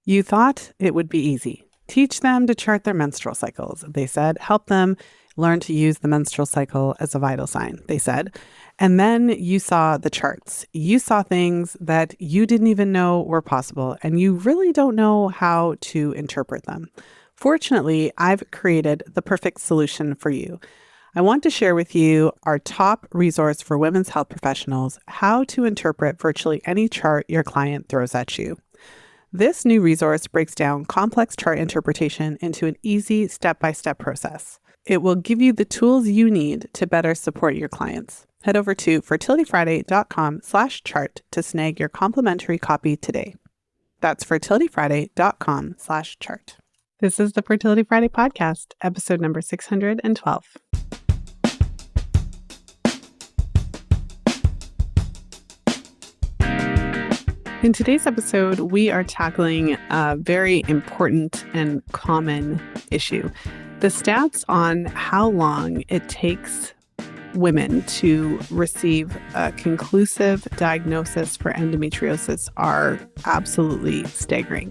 You thought it would be easy. Teach them to chart their menstrual cycles, they said. Help them learn to use the menstrual cycle as a vital sign, they said. And then you saw the charts. You saw things that you didn't even know were possible, and you really don't know how to interpret them. Fortunately, I've created the perfect solution for you. I want to share with you our top resource for women's health professionals, how to interpret virtually any chart your client throws at you. This new resource breaks down complex chart interpretation into an easy step-by-step process. It will give you the tools you need to better support your clients. Head over to fertilityfriday.com/chart to snag your complimentary copy today. That's fertilityfriday.com/chart. This is the Fertility Friday Podcast, episode number 612. In today's episode, we are tackling a very important and common issue. The stats on how long it takes women to receive a conclusive diagnosis for endometriosis are absolutely staggering.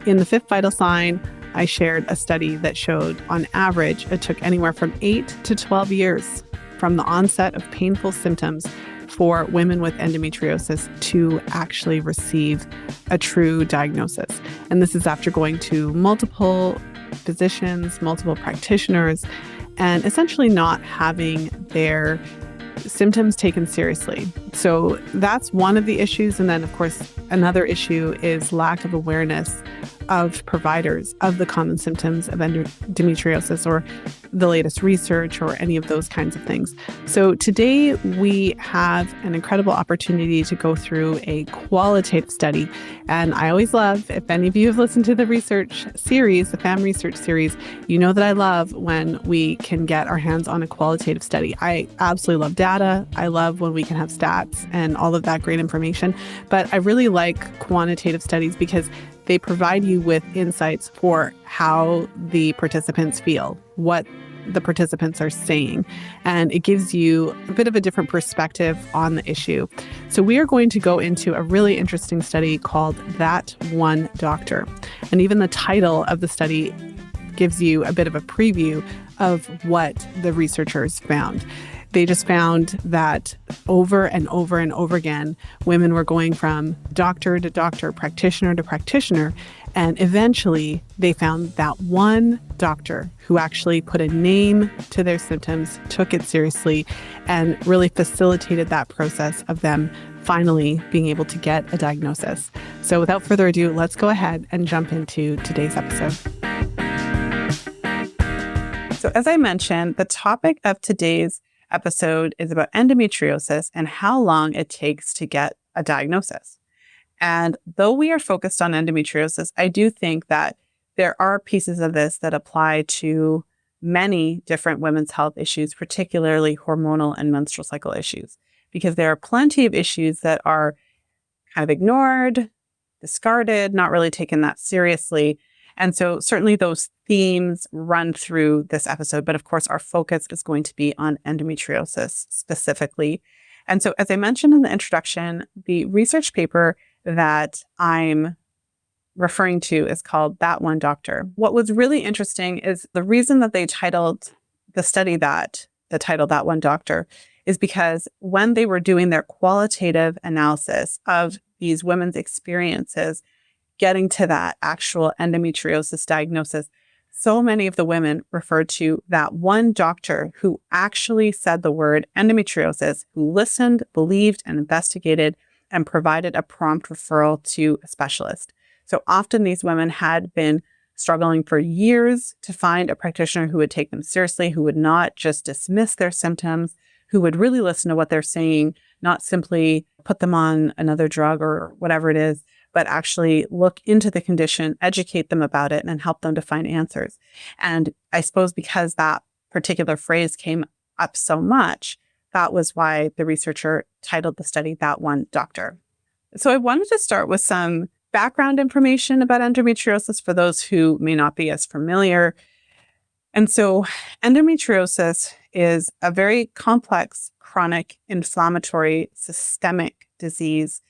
In the fifth vital sign, I shared a study that showed on average it took anywhere from 8 to 12 years from the onset of painful symptoms for women with endometriosis to actually receive a true diagnosis. And this is after going to multiple physicians, multiple practitioners, and essentially not having their symptoms taken seriously. So that's one of the issues. And then, of course, another issue is lack of awareness of providers of the common symptoms of endometriosis or the latest research or any of those kinds of things. So today we have an incredible opportunity to go through a qualitative study. And I always love, if any of you have listened to the research series, the FAM research series, you know that I love when we can get our hands on a qualitative study. I absolutely love data. I love when we can have stats and all of that great information. But I really like quantitative studies because they provide you with insights for how the participants feel, what the participants are saying, and it gives you a bit of a different perspective on the issue. So we are going to go into a really interesting study called That One Doctor. And even the title of the study gives you a bit of a preview of what the researchers found. They just found that over and over and over again, women were going from doctor to doctor, practitioner to practitioner, and eventually they found that one doctor who actually put a name to their symptoms, took it seriously, and really facilitated that process of them finally being able to get a diagnosis. So without further ado, let's go ahead and jump into today's episode. So as I mentioned, the topic of today's episode is about endometriosis and how long it takes to get a diagnosis. And though we are focused on endometriosis, I do think that there are pieces of this that apply to many different women's health issues, particularly hormonal and menstrual cycle issues, because there are plenty of issues that are kind of ignored, discarded, not really taken that seriously. And so certainly those themes run through this episode, but of course our focus is going to be on endometriosis specifically. And so as I mentioned in the introduction, the research paper that I'm referring to is called That One Doctor. What was really interesting is the reason that they titled the study the title That One Doctor is because when they were doing their qualitative analysis of these women's experiences getting to that actual endometriosis diagnosis, so many of the women referred to that one doctor who actually said the word endometriosis, who listened, believed, and investigated, and provided a prompt referral to a specialist. So often these women had been struggling for years to find a practitioner who would take them seriously, who would not just dismiss their symptoms, who would really listen to what they're saying, not simply put them on another drug or whatever it is, but actually look into the condition, educate them about it, and help them to find answers. And I suppose because that particular phrase came up so much, that was why the researcher titled the study That One Doctor. So I wanted to start with some background information about endometriosis for those who may not be as familiar. And so endometriosis is a very complex, chronic, inflammatory, systemic disease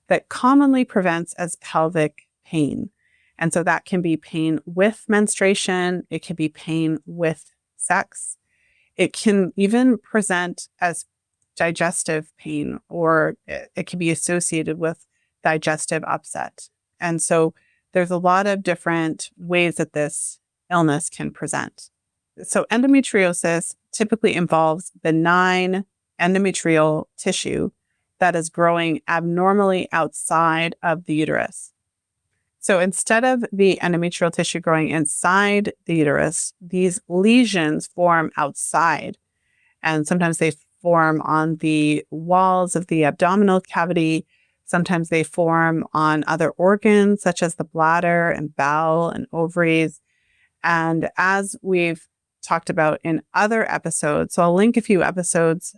that commonly presents as pelvic pain. And so that can be pain with menstruation. It can be pain with sex. It can even present as digestive pain, or it can be associated with digestive upset. And so there's a lot of different ways that this illness can present. So endometriosis typically involves benign endometrial tissue that is growing abnormally outside of the uterus. So instead of the endometrial tissue growing inside the uterus, these lesions form outside. And sometimes they form on the walls of the abdominal cavity. Sometimes they form on other organs, such as the bladder and bowel and ovaries. And as we've talked about in other episodes, so I'll link a few episodes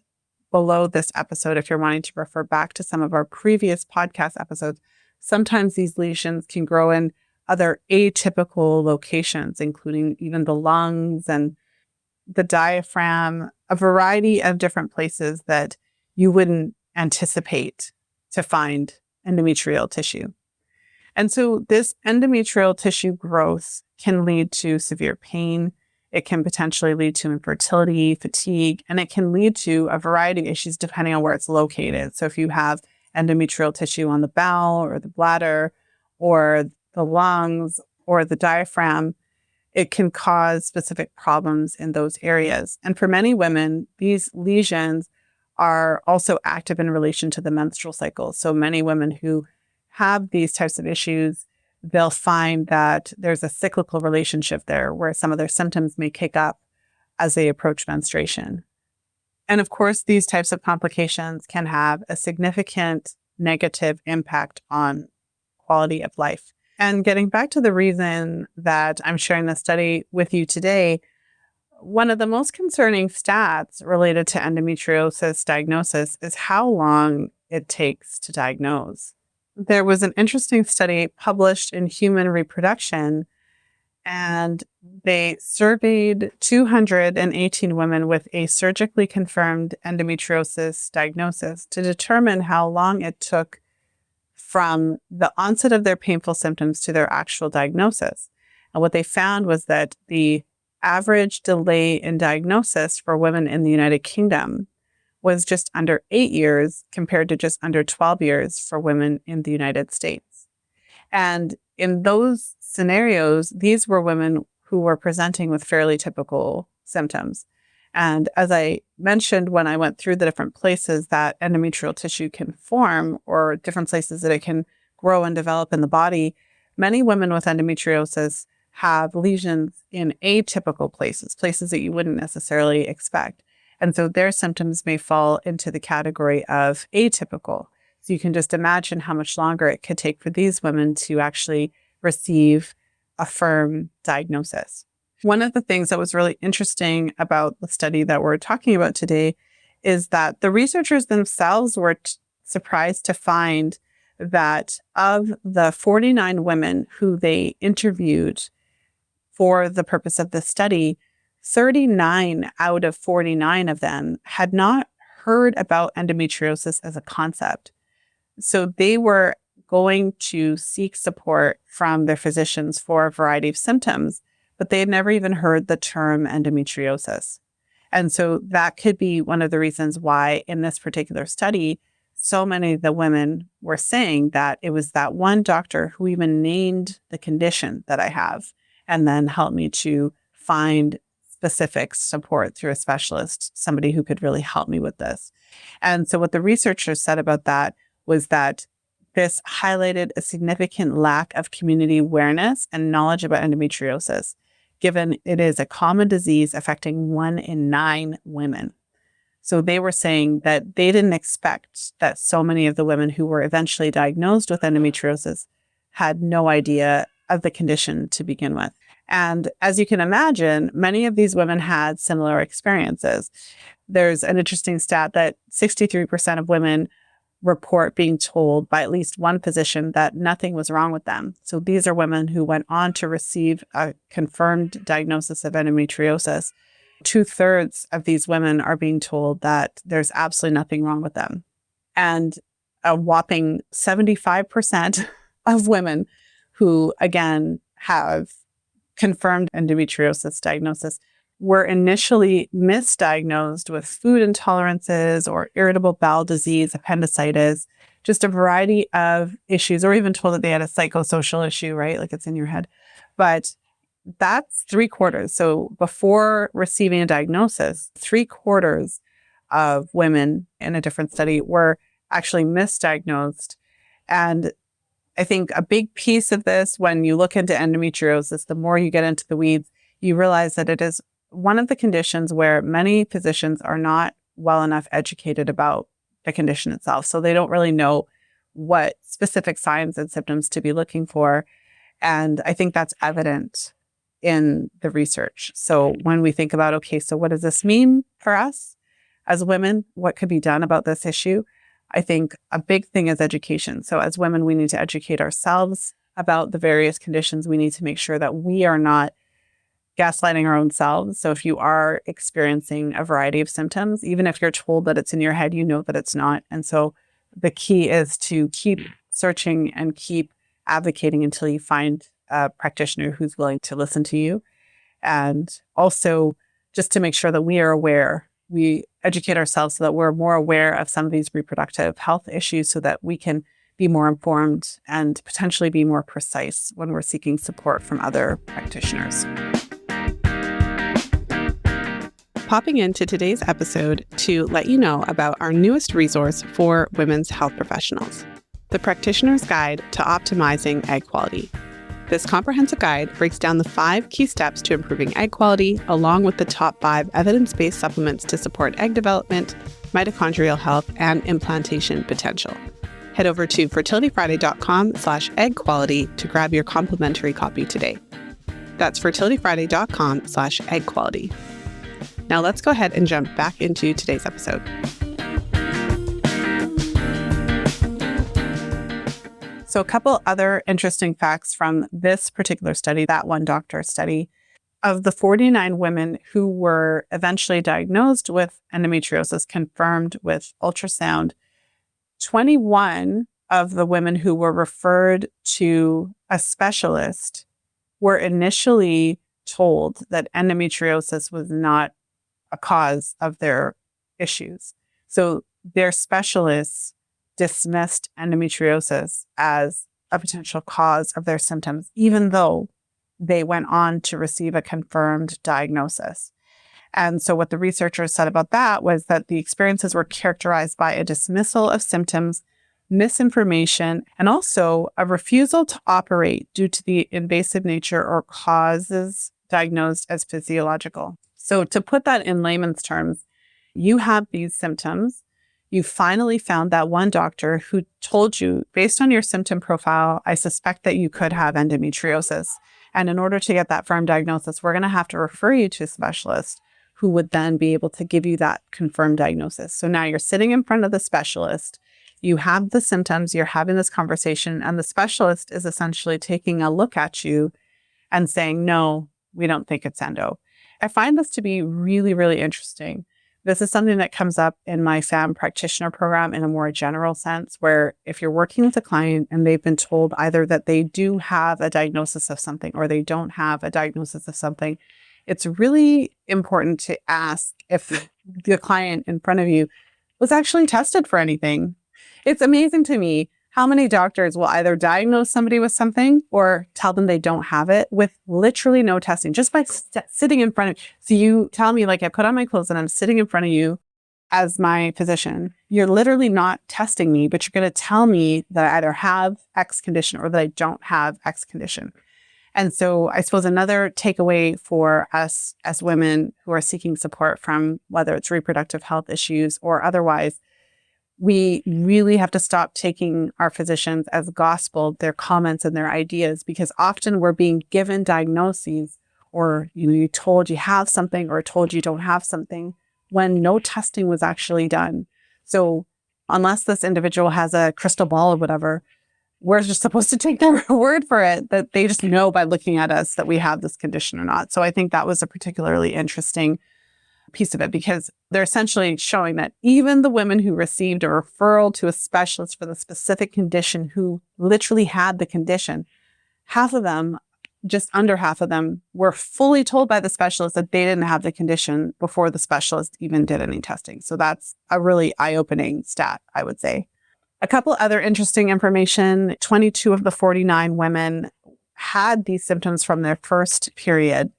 below this episode if you're wanting to refer back to some of our previous podcast episodes. Sometimes these lesions can grow in other atypical locations, including even the lungs and the diaphragm, a variety of different places that you wouldn't anticipate to find endometrial tissue. And so this endometrial tissue growth can lead to severe pain. It can potentially lead to infertility, fatigue, and it can lead to a variety of issues depending on where it's located. So if you have endometrial tissue on the bowel or the bladder or the lungs or the diaphragm, it can cause specific problems in those areas. And for many women, these lesions are also active in relation to the menstrual cycle. So many women who have these types of issues, they'll find that there's a cyclical relationship there where some of their symptoms may kick up as they approach menstruation. And of course, these types of complications can have a significant negative impact on quality of life. And getting back to the reason that I'm sharing this study with you today, one of the most concerning stats related to endometriosis diagnosis is how long it takes to diagnose. There was an interesting study published in Human Reproduction, and they surveyed 218 women with a surgically confirmed endometriosis diagnosis to determine how long it took from the onset of their painful symptoms to their actual diagnosis. And what they found was that the average delay in diagnosis for women in the United Kingdom was just under 8 years compared to just under 12 years for women in the United States. And in those scenarios, these were women who were presenting with fairly typical symptoms. And as I mentioned when I went through the different places that endometrial tissue can form or different places that it can grow and develop in the body, many women with endometriosis have lesions in atypical places, places that you wouldn't necessarily expect. And so their symptoms may fall into the category of atypical. So you can just imagine how much longer it could take for these women to actually receive a firm diagnosis. One of the things that was really interesting about the study that we're talking about today is that the researchers themselves were surprised to find that of the 49 women who they interviewed for the purpose of the study, 39 out of 49 of them had not heard about endometriosis as a concept. So they were going to seek support from their physicians for a variety of symptoms, but they had never even heard the term endometriosis. And so that could be one of the reasons why in this particular study, so many of the women were saying that it was that one doctor who even named the condition that I have and then helped me to find specific support through a specialist, somebody who could really help me with this. And so what the researchers said about that was that this highlighted a significant lack of community awareness and knowledge about endometriosis, given it is a common disease affecting 1 in 9 women. So they were saying that they didn't expect that so many of the women who were eventually diagnosed with endometriosis had no idea of the condition to begin with. And as you can imagine, many of these women had similar experiences. There's an interesting stat that 63% of women report being told by at least one physician that nothing was wrong with them. So these are women who went on to receive a confirmed diagnosis of endometriosis. 2/3 of these women are being told that there's absolutely nothing wrong with them. And a whopping 75% of women who, again, have confirmed endometriosis diagnosis were initially misdiagnosed with food intolerances or irritable bowel disease, appendicitis, just a variety of issues, or even told that they had a psychosocial issue, right? Like it's in your head. But that's 3/4. So before receiving a diagnosis, 3/4 of women in a different study were actually misdiagnosed. And I think a big piece of this, when you look into endometriosis, the more you get into the weeds, you realize that it is one of the conditions where many physicians are not well enough educated about the condition itself. So they don't really know what specific signs and symptoms to be looking for. And I think that's evident in the research. So when we think about, okay, so what does this mean for us as women? What could be done about this issue? I think a big thing is education. So as women, we need to educate ourselves about the various conditions. We need to make sure that we are not gaslighting our own selves. So if you are experiencing a variety of symptoms, even if you're told that it's in your head, you know that it's not. And so the key is to keep searching and keep advocating until you find a practitioner who's willing to listen to you. And also just to make sure that we are aware, we educate ourselves so that we're more aware of some of these reproductive health issues so that we can be more informed and potentially be more precise when we're seeking support from other practitioners. Popping into today's episode to let you know about our newest resource for women's health professionals, the Practitioner's Guide to Optimizing Egg Quality. This comprehensive guide breaks down the 5 key steps to improving egg quality, along with the top 5 evidence-based supplements to support egg development, mitochondrial health, and implantation potential. Head over to fertilityfriday.com/egg-quality to grab your complimentary copy today. That's fertilityfriday.com/egg-quality. Now let's go ahead and jump back into today's episode. So a couple other interesting facts from this particular study, that one doctor study. Of the 49 women who were eventually diagnosed with endometriosis, confirmed with ultrasound, 21 of the women who were referred to a specialist were initially told that endometriosis was not a cause of their issues. So their specialists dismissed endometriosis as a potential cause of their symptoms, even though they went on to receive a confirmed diagnosis. And so what the researchers said about that was that the experiences were characterized by a dismissal of symptoms, misinformation, and also a refusal to operate due to the invasive nature or causes diagnosed as physiological. So to put that in layman's terms, you have these symptoms. You finally found that one doctor who told you, based on your symptom profile, I suspect that you could have endometriosis. And in order to get that firm diagnosis, we're going to have to refer you to a specialist who would then be able to give you that confirmed diagnosis. So now you're sitting in front of the specialist, you have the symptoms, you're having this conversation, and the specialist is essentially taking a look at you and saying, no, we don't think it's endo. I find this to be really, really interesting. This is something that comes up in my FAM practitioner program in a more general sense, where if you're working with a client and they've been told either that they do have a diagnosis of something or they don't have a diagnosis of something, it's really important to ask if the client in front of you was actually tested for anything. It's amazing to me how many doctors will either diagnose somebody with something or tell them they don't have it with literally no testing, just by sitting in front of you. So you tell me, like, I put on my clothes and I'm sitting in front of you as my physician. You're literally not testing me, but you're going to tell me that I either have X condition or that I don't have X condition. And so I suppose another takeaway for us as women who are seeking support from whether it's reproductive health issues or otherwise, we really have to stop taking our physicians as gospel, their comments and their ideas, because often we're being given diagnoses or, you're told you have something or told you don't have something when no testing was actually done. So unless this individual has a crystal ball or whatever, we're just supposed to take their word for it, that they just know by looking at us that we have this condition or not. So I think that was a particularly interesting piece of it, because they're essentially showing that even the women who received a referral to a specialist for the specific condition, who literally had the condition, half of them, just under half of them, were fully told by the specialist that they didn't have the condition before the specialist even did any testing. So that's a really eye-opening stat, I would say. A couple other interesting information: 22 of the 49 women had these symptoms from their first period.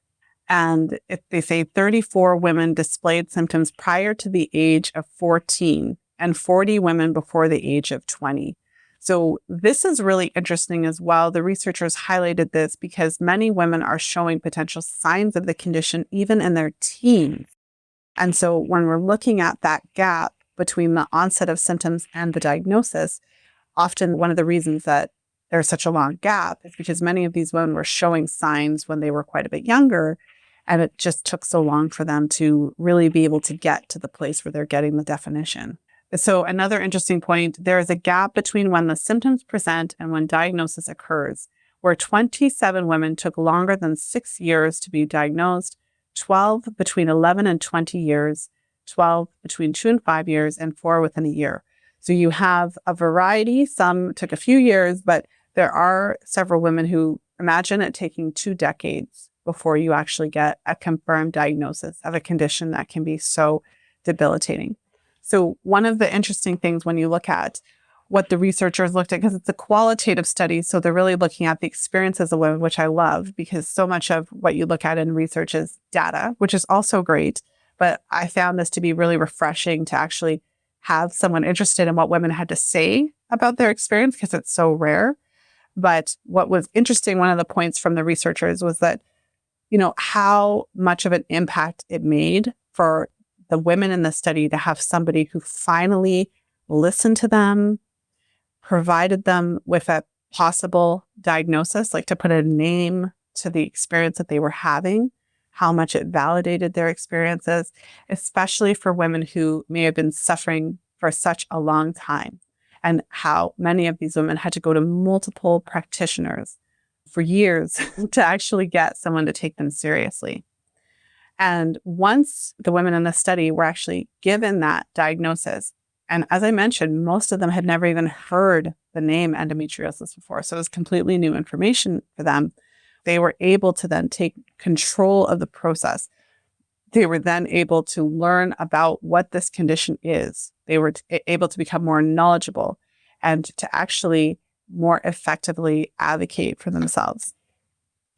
And if they say 34 women displayed symptoms prior to the age of 14 and 40 women before the age of 20. So this is really interesting as well. The researchers highlighted this because many women are showing potential signs of the condition even in their teens. And so when we're looking at that gap between the onset of symptoms and the diagnosis, often one of the reasons that there's such a long gap is because many of these women were showing signs when they were quite a bit younger, and it just took so long for them to really be able to get to the place where they're getting the definition. So another interesting point, there is a gap between when the symptoms present and when diagnosis occurs, where 27 women took longer than 6 years to be diagnosed, 12 between 11 and 20 years, 12 between 2 and 5 years, and 4 within a year. So you have a variety. Some took a few years, but there are several women who imagine it taking 2 decades before you actually get a confirmed diagnosis of a condition that can be so debilitating. So one of the interesting things when you look at what the researchers looked at, because it's a qualitative study, so they're really looking at the experiences of women, which I love, because so much of what you look at in research is data, which is also great. But I found this to be really refreshing to actually have someone interested in what women had to say about their experience, because it's so rare. But what was interesting, one of the points from the researchers was that, how much of an impact it made for the women in the study to have somebody who finally listened to them, provided them with a possible diagnosis, like to put a name to the experience that they were having, how much it validated their experiences, especially for women who may have been suffering for such a long time, and how many of these women had to go to multiple practitioners for years to actually get someone to take them seriously. And once the women in the study were actually given that diagnosis, and as I mentioned, most of them had never even heard the name endometriosis before, so it was completely new information for them. They were able to then take control of the process. They were then able to learn about what this condition is. They were able to become more knowledgeable and to actually more effectively advocate for themselves.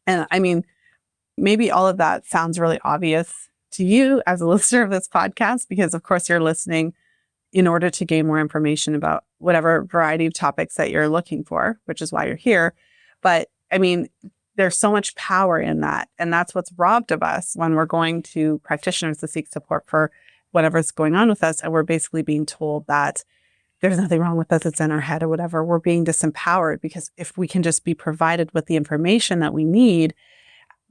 And I mean, maybe all of that sounds really obvious to you as a listener of this podcast, because of course you're listening in order to gain more information about whatever variety of topics that you're looking for, which is why you're here. But I mean, there's so much power in that. And that's what's robbed of us when we're going to practitioners to seek support for whatever's going on with us. And we're basically being told that there's nothing wrong with us, it's in our head or whatever. We're being disempowered, because if we can just be provided with the information that we need,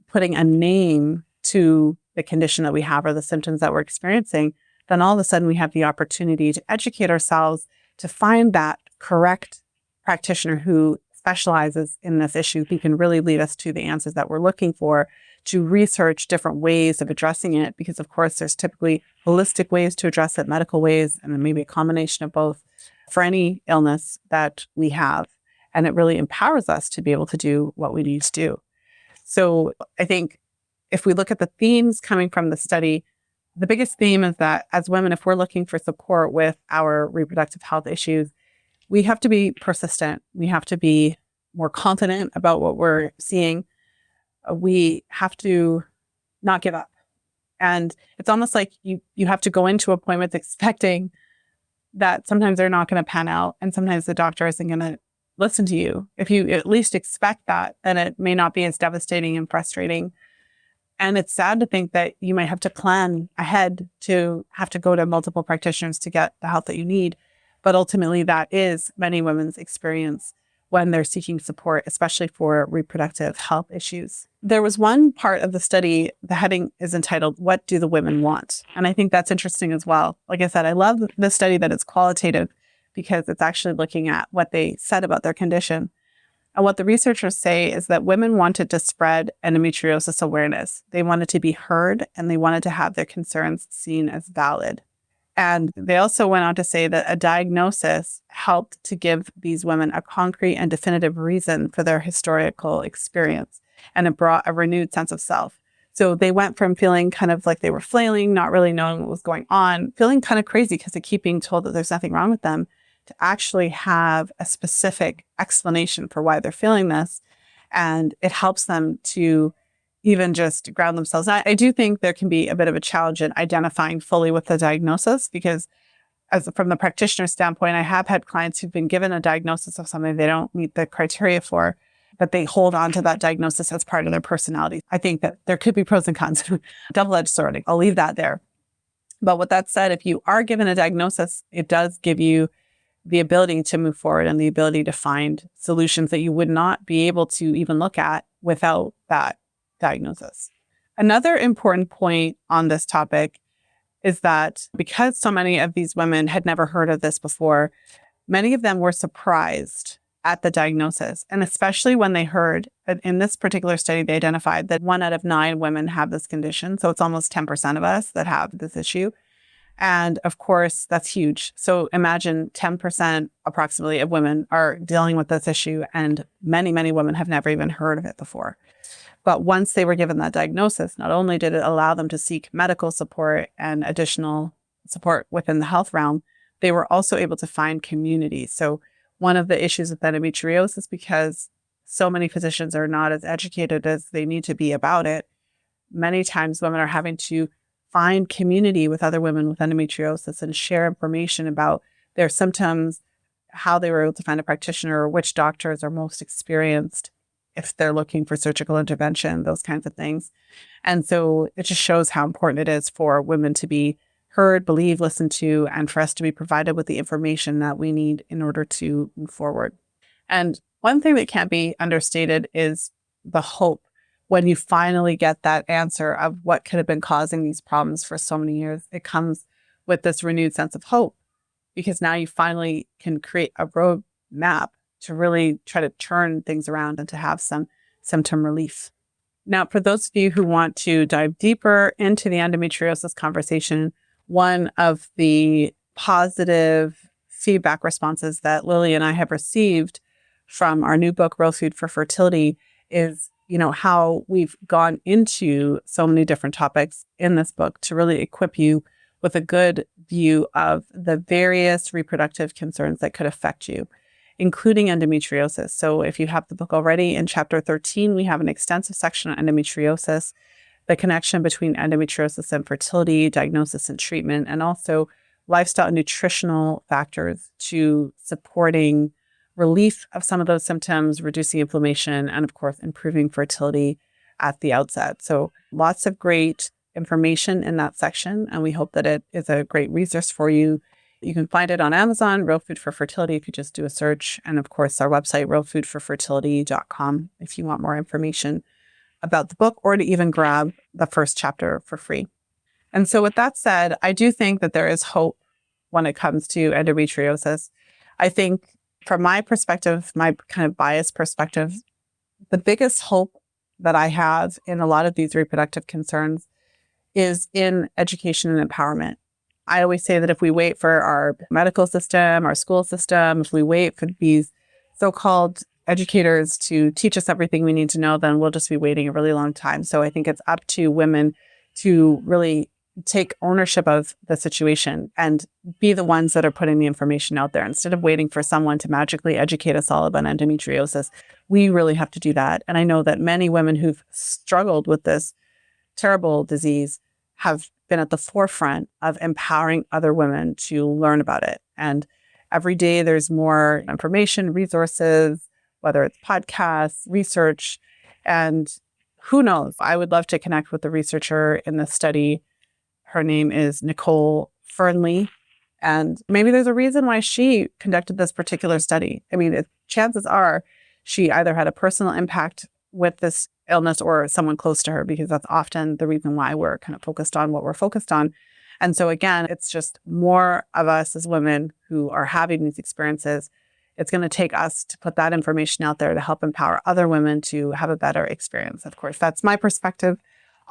putting a name to the condition that we have or the symptoms that we're experiencing, then all of a sudden we have the opportunity to educate ourselves, to find that correct practitioner who specializes in this issue, who can really lead us to the answers that we're looking for, to research different ways of addressing it, because of course there's typically holistic ways to address it, medical ways, and then maybe a combination of both for any illness that we have. And it really empowers us to be able to do what we need to do. So I think if we look at the themes coming from the study, the biggest theme is that as women, if we're looking for support with our reproductive health issues, we have to be persistent. We have to be more confident about what we're seeing. We have to not give up. And it's almost like you have to go into appointments expecting that sometimes they're not going to pan out, and sometimes the doctor isn't going to listen to you. If you at least expect that, then it may not be as devastating and frustrating. And it's sad to think that you might have to plan ahead to have to go to multiple practitioners to get the help that you need. But ultimately, that is many women's experience when they're seeking support, especially for reproductive health issues. There was one part of the study, the heading is entitled, "What Do the Women Want?" And I think that's interesting as well. Like I said, I love the study that it's qualitative, because it's actually looking at what they said about their condition. And what the researchers say is that women wanted to spread endometriosis awareness. They wanted to be heard, and they wanted to have their concerns seen as valid. And they also went on to say that a diagnosis helped to give these women a concrete and definitive reason for their historical experience, and it brought a renewed sense of self. So they went from feeling kind of like they were flailing, not really knowing what was going on, feeling kind of crazy because they keep being told that there's nothing wrong with them, to actually have a specific explanation for why they're feeling this. And it helps them to even just ground themselves. I do think there can be a bit of a challenge in identifying fully with the diagnosis, because from the practitioner standpoint, I have had clients who've been given a diagnosis of something they don't meet the criteria for, but they hold on to that diagnosis as part of their personality. I think that there could be pros and cons, double-edged sword. I'll leave that there. But with that said, if you are given a diagnosis, it does give you the ability to move forward and the ability to find solutions that you would not be able to even look at without that diagnosis. Another important point on this topic is that because so many of these women had never heard of this before, many of them were surprised at the diagnosis. And especially when they heard, in this particular study, they identified that 1 out of 9 women have this condition. So it's almost 10% of us that have this issue. And of course, that's huge. So imagine 10% approximately of women are dealing with this issue, and many, many women have never even heard of it before. But once they were given that diagnosis, not only did it allow them to seek medical support and additional support within the health realm, they were also able to find community. So one of the issues with endometriosis, because so many physicians are not as educated as they need to be about it, many times women are having to find community with other women with endometriosis and share information about their symptoms, how they were able to find a practitioner, which doctors are most experienced if they're looking for surgical intervention, those kinds of things. And so it just shows how important it is for women to be heard, believed, listened to, and for us to be provided with the information that we need in order to move forward. And one thing that can't be understated is the hope when you finally get that answer of what could have been causing these problems for so many years. It comes with this renewed sense of hope, because now you finally can create a roadmap to really try to turn things around and to have some symptom relief. Now, for those of you who want to dive deeper into the endometriosis conversation, one of the positive feedback responses that Lily and I have received from our new book, Real Food for Fertility, is, how we've gone into so many different topics in this book to really equip you with a good view of the various reproductive concerns that could affect you, including endometriosis. So if you have the book already, in chapter 13, we have an extensive section on endometriosis, the connection between endometriosis and fertility, diagnosis and treatment, and also lifestyle and nutritional factors to supporting relief of some of those symptoms, reducing inflammation, and of course, improving fertility at the outset. So lots of great information in that section, and we hope that it is a great resource for you. You can find it on Amazon, Real Food for Fertility, if you just do a search. And of course, our website, realfoodforfertility.com, if you want more information about the book, or to even grab the first chapter for free. And so with that said, I do think that there is hope when it comes to endometriosis. I think from my perspective, my kind of biased perspective, the biggest hope that I have in a lot of these reproductive concerns is in education and empowerment. I always say that if we wait for our medical system, our school system, if we wait for these so-called educators to teach us everything we need to know, then we'll just be waiting a really long time. So I think it's up to women to really take ownership of the situation and be the ones that are putting the information out there. Instead of waiting for someone to magically educate us all about endometriosis, we really have to do that. And I know that many women who've struggled with this terrible disease have been at the forefront of empowering other women to learn about it. And every day there's more information, resources, whether it's podcasts, research, and who knows? I would love to connect with the researcher in this study. Her name is Nicole Fernley, and maybe there's a reason why she conducted this particular study. I mean, chances are she either had a personal impact with this illness or someone close to her, because that's often the reason why we're kind of focused on what we're focused on. And so again, it's just more of us as women who are having these experiences. It's going to take us to put that information out there to help empower other women to have a better experience. Of course, that's my perspective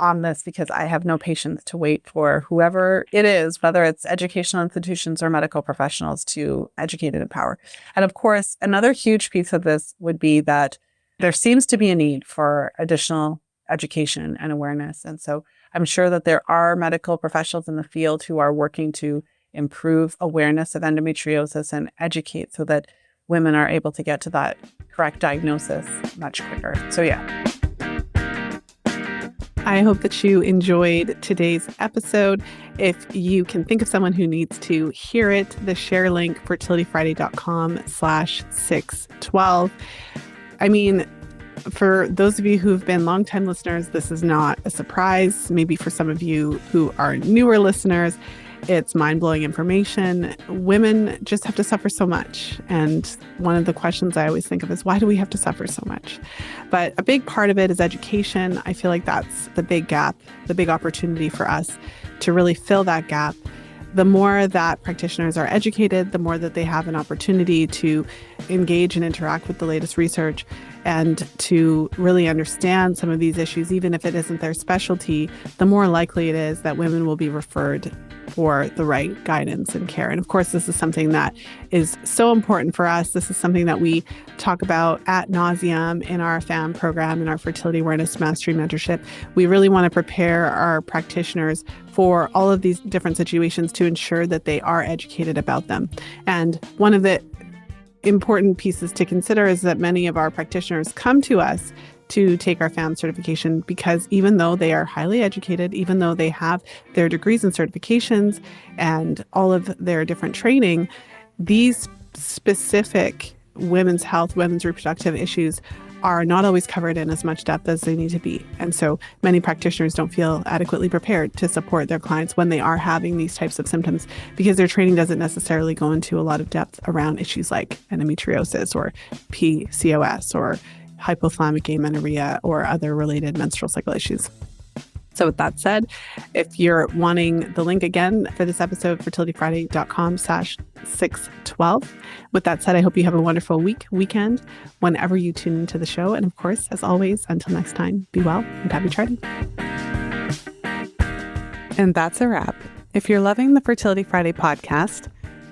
on this because I have no patience to wait for whoever it is, whether it's educational institutions or medical professionals, to educate and empower. And of course, another huge piece of this would be that there seems to be a need for additional education and awareness. And so I'm sure that there are medical professionals in the field who are working to improve awareness of endometriosis and educate so that women are able to get to that correct diagnosis much quicker. So yeah. I hope that you enjoyed today's episode. If you can think of someone who needs to hear it, the share link, fertilityfriday.com/612. I mean, for those of you who've been longtime listeners, this is not a surprise. Maybe for some of you who are newer listeners, it's mind-blowing information. Women just have to suffer so much. And one of the questions I always think of is, why do we have to suffer so much? But a big part of it is education. I feel like that's the big gap, the big opportunity for us to really fill that gap. The more that practitioners are educated, the more that they have an opportunity to engage and interact with the latest research and to really understand some of these issues, even if it isn't their specialty, the more likely it is that women will be referred for the right guidance and care. And of course, this is something that is so important for us. This is something that we talk about ad nauseum in our FAM program, in our Fertility Awareness Mastery Mentorship. We really want to prepare our practitioners for all of these different situations to ensure that they are educated about them. And one of the important pieces to consider is that many of our practitioners come to us to take our FAM certification because even though they are highly educated, even though they have their degrees and certifications and all of their different training, these specific women's health, women's reproductive issues are not always covered in as much depth as they need to be. And so many practitioners don't feel adequately prepared to support their clients when they are having these types of symptoms because their training doesn't necessarily go into a lot of depth around issues like endometriosis or PCOS or hypothalamic amenorrhea or other related menstrual cycle issues. So with that said, if you're wanting the link again for this episode, fertilityfriday.com/612. With that said, I hope you have a wonderful weekend, whenever you tune into the show. And of course, as always, until next time, be well and happy charting. And that's a wrap. If you're loving the Fertility Friday podcast,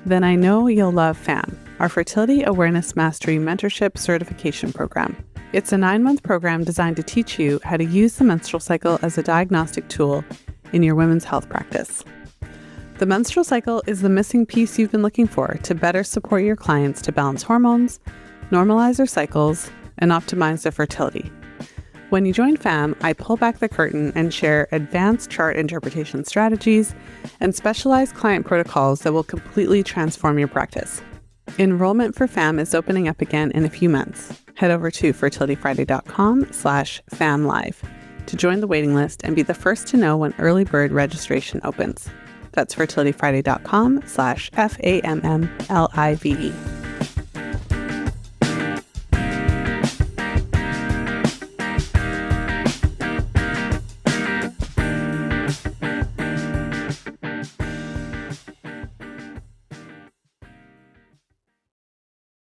then I know you'll love FAM, our Fertility Awareness Mastery Mentorship Certification Program. It's a 9-month program designed to teach you how to use the menstrual cycle as a diagnostic tool in your women's health practice. The menstrual cycle is the missing piece you've been looking for to better support your clients to balance hormones, normalize their cycles, and optimize their fertility. When you join FAM, I pull back the curtain and share advanced chart interpretation strategies and specialized client protocols that will completely transform your practice. Enrollment for FAM is opening up again in a few months. Head over to fertilityfriday.com/FAMLive to join the waiting list and be the first to know when early bird registration opens. That's fertilityfriday.com/FAMMLIVE.